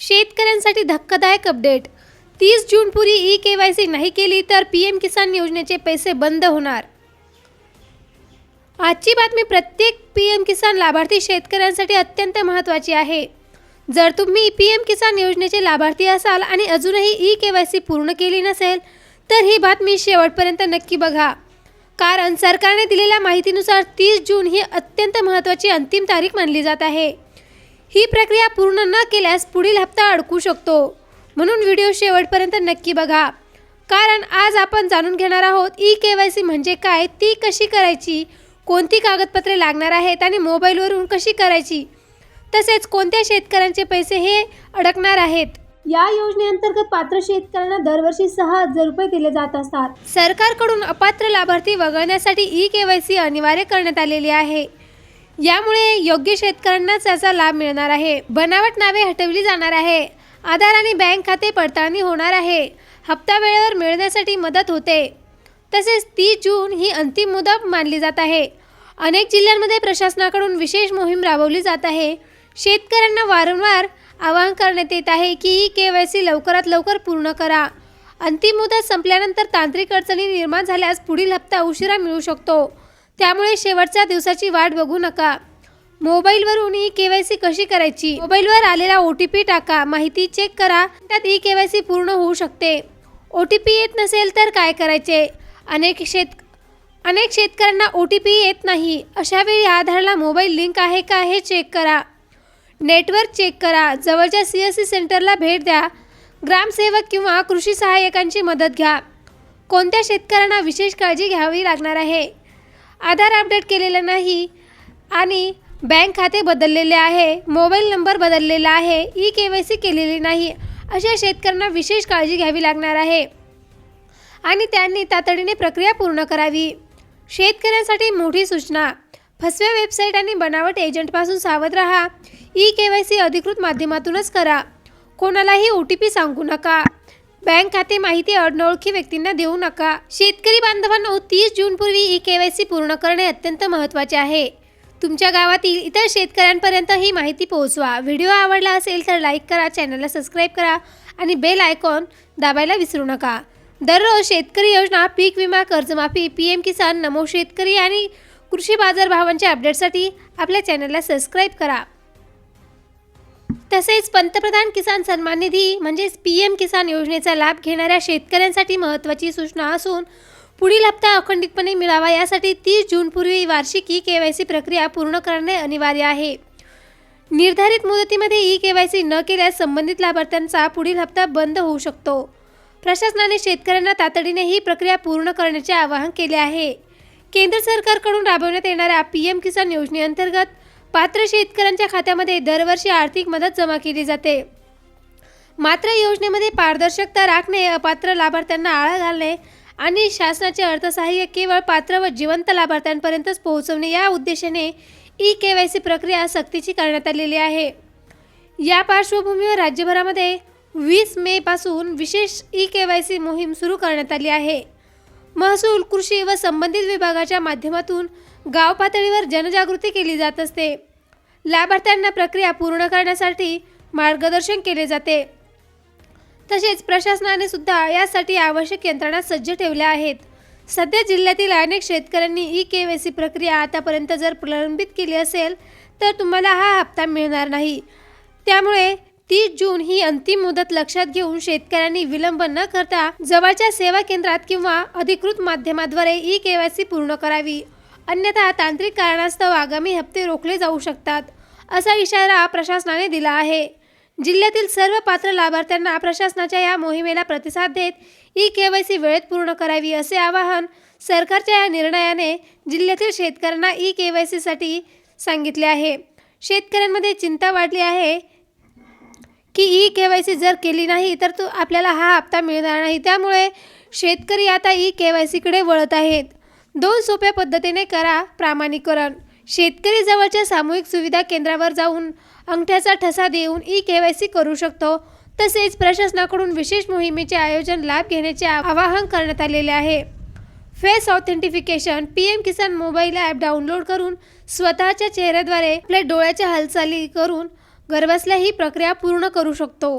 शेतकऱ्यांसाठी धक्कादायक update. 30 जूनपूर्वी e-KYC नाही केली तर पीएम किसान योजनेचे पैसे बंद होणार। आजची बातमी प्रत्येक पीएम किसान लाभार्थी शेतकऱ्यांसाठी अत्यंत महत्त्वाची आहे। जर तुम्ही पीएम किसान योजनेचे लाभार्थी असाल आणि अजूनही ई-केवायसी पूर्ण केली नसेल तर ही बातमी शेवटपर्यंत नक्की बघा, कारण सरकारने दिलेल्या माहितीनुसार 30 जून ही अत्यंत महत्त्वाची अंतिम तारीख मानली जात आहे। ही प्रक्रिया पूर्ण न केल्यास पुढील हप्ता अडकू शकतो, म्हणून व्हिडिओ शेवटपर्यंत नक्की बघा, कारण आज आपण जाणून घेणार आहोत ई-केवायसी म्हणजे काय, ती कशी करायची, कोणती कागदपत्रे लागणार आहेत आणि मोबाईलवरून कशी करायची, तसेच कोणत्या शेतकऱ्यांचे पैसे हे अडकणार आहेत। या योजनेअंतर्गत पात्र शेतकऱ्यांना दरवर्षी 6,000 रुपये दिले जात असतात। सरकारकडून अपात्र लाभार्थी वगळण्यासाठी ई-केवायसी अनिवार्य करण्यात आलेली आहे। यामुळे योग्य शेतकऱ्यांनाच याचा लाभ मिळणार आहे। बनावट नावे हटवली जाणार आहे। आधार आणि बँक खाते पडताळणी होणार आहे। हप्ता वेळेवर मिळण्यासाठी मदत होते। तसेच 30 जून ही अंतिम मुदत मानली जात आहे। अनेक जिल्ह्यांमध्ये प्रशासनाकडून विशेष मोहीम राबवली जात आहे। शेतकऱ्यांना वारंवार आवाहन करण्यात येत आहे की ई-केवायसी लवकरात लवकर पूर्ण करा। अंतिम मुदत संपल्यानंतर तांत्रिक अडचणी निर्माण झाल्यास पुढील हप्ता उशिरा मिळू शकतो, त्यामुळे शेवटच्या दिवसाची वाट बघू नका। मोबाईलवरून ई-केवायसी कशी करायची? मोबाईलवर आलेला OTP टाका, माहिती चेक करा, त्यात ई-केवायसी पूर्ण होऊ शकते। OTP येत नसेल तर काय करायचे? अनेक शेतकऱ्यांना OTP येत नाही। अशा वेळी आधारला मोबाईल लिंक आहे का हे चेक करा। नेटवर्क चेक करा। जवळच्या CSC सेंटरला भेट द्या। ग्रामसेवक किंवा कृषी सहाय्यकांची मदत घ्या। कोणत्या शेतकऱ्यांना विशेष काळजी घ्यावी लागणार आहे? आधार अपडेट केलेला नाही आणि बँक खाते बदललेले आहे, मोबाईल नंबर बदललेला आहे, ई-केवायसी केलेली नाही, अशा शेतकऱ्यांना विशेष काळजी घ्यावी लागणार आहे आणि त्यांनी तातडीने प्रक्रिया पूर्ण करावी। शेतकऱ्यांसाठी मोठी सूचना, फसव्या वेबसाईट आणि बनावट एजंटपासून सावध राहा। ई-केवायसी अधिकृत माध्यमातूनच करा। कोणालाही OTP सांगू नका। बँक खाते माहिती अनोळखी व्यक्तींना देऊ नका। शेतकरी बांधवांनो, 30 जूनपूर्वी ई-केवायसी पूर्ण करणे अत्यंत महत्त्वाचे आहे। तुमच्या गावातील इतर शेतकऱ्यांपर्यंत ही माहिती पोहोचवा। व्हिडिओ आवडला असेल तर लाईक करा, चॅनलला सबस्क्राईब करा आणि बेल आयकॉन दाबायला विसरू नका। दररोज शेतकरी योजना, पीक विमा, कर्जमाफी, पीएम किसान, नमो शेतकरी आणि कृषी बाजार भावांच्या अपडेटसाठी आपल्या चॅनलला सबस्क्राईब करा। तसेच पंतप्रधान किसान सन्मान निधी म्हणजेच पीएम किसान योजनेचा लाभ घेणाऱ्या शेतकऱ्यांसाठी महत्त्वाची सूचना असून, पुढील हप्ता अखंडितपणे मिळावा यासाठी 30 जूनपूर्वी वार्षिक ई-केवायसी प्रक्रिया पूर्ण करणे अनिवार्य आहे। निर्धारित मुदतीमध्ये ई-केवायसी न केल्यास संबंधित लाभार्थ्यांचा पुढील हप्ता बंद होऊ शकतो। प्रशासनाने शेतकऱ्यांना तातडीने ही प्रक्रिया पूर्ण करण्याचे आवाहन केले आहे। केंद्र सरकारकडून राबवण्यात येणाऱ्या पीएम किसान योजनेअंतर्गत पात्र शेतकऱ्यांच्या खात्यामध्ये दरवर्षी आर्थिक मदत जमा केली जाते। मात्र योजनेमध्ये पारदर्शकता राखणे, अपात्र लाभार्थ्यांना आळा घालणे आणि शासनाचे अर्थसहाय्य केवळ पात्र व जिवंत लाभार्थ्यांपर्यंतच पोहोचवणे या उद्देशाने ई-केवायसी प्रक्रिया सक्तीची करण्यात आलेली आहे। या पार्श्वभूमीवर राज्यभरामध्ये 20 मे पासून विशेष ई-केवायसी मोहीम सुरू करण्यात आली आहे। महसूल, कृषी व संबंधित विभागाच्या माध्यमातून गाव पातळीवर जनजागृती केली जात असते। लाभार्थ्यांना प्रक्रिया पूर्ण करण्यासाठी मार्गदर्शन केले जाते। तसेच प्रशासनाने सुद्धा यासाठी आवश्यक यंत्रणा सज्ज ठेवल्या आहेत। सध्या जिल्ह्यातील अनेक शेतकऱ्यांनी ई-केवायसी प्रक्रिया आतापर्यंत जर प्रलंबित केली असेल तर तुम्हाला हा हप्ता मिळणार नाही। त्यामुळे 30 जून ही अंतिम मुदत लक्षात घेऊन शेतकऱ्यांनी विलंब न करता जवळच्या सेवा केंद्रात किंवा अधिकृत माध्यमाद्वारे ई-केवायसी पूर्ण करावी, अन्यथा तांत्रिक कारणास्तव आगामी हप्ते रोखले जाऊ शकतात, असा इशारा प्रशासनाने दिला आहे। जिल्ह्यातील सर्व पात्र लाभार्थ्यांना प्रशासनाच्या या मोहिमेला प्रतिसाद देत ई-केवायसी वेळेत पूर्ण करावी, असे आवाहन सरकारच्या या निर्णयाने जिल्ह्यातील शेतकऱ्यांना ई-केवायसीसाठी सांगितले आहे। शेतकऱ्यांमध्ये चिंता वाढली आहे की ई-केवायसी जर केली नाही तर आपल्याला हा हप्ता मिळणार नाही। त्यामुळे शेतकरी आता ई-केवायसीकडे वळत आहेत। 2 सोप्या पद्धतीने करा प्रामाणिकरण। शेतकरी जवळच्या सामूहिक सुविधा केंद्रावर जाऊन अंगठ्याचा ठसा देऊन ई-केवायसी करू शकतो। तसेच प्रशासनाकडून विशेष मोहिमेचे आयोजन लाभ घेण्याचे आवाहन करण्यात आलेले आहे। फेस ऑथेंटिफिकेशन, पीएम किसान मोबाईल ॲप डाउनलोड करून स्वतःच्या चेहऱ्याद्वारे आपल्या डोळ्याच्या हालचाली करून घरबसल्या ही प्रक्रिया पूर्ण करू शकतो.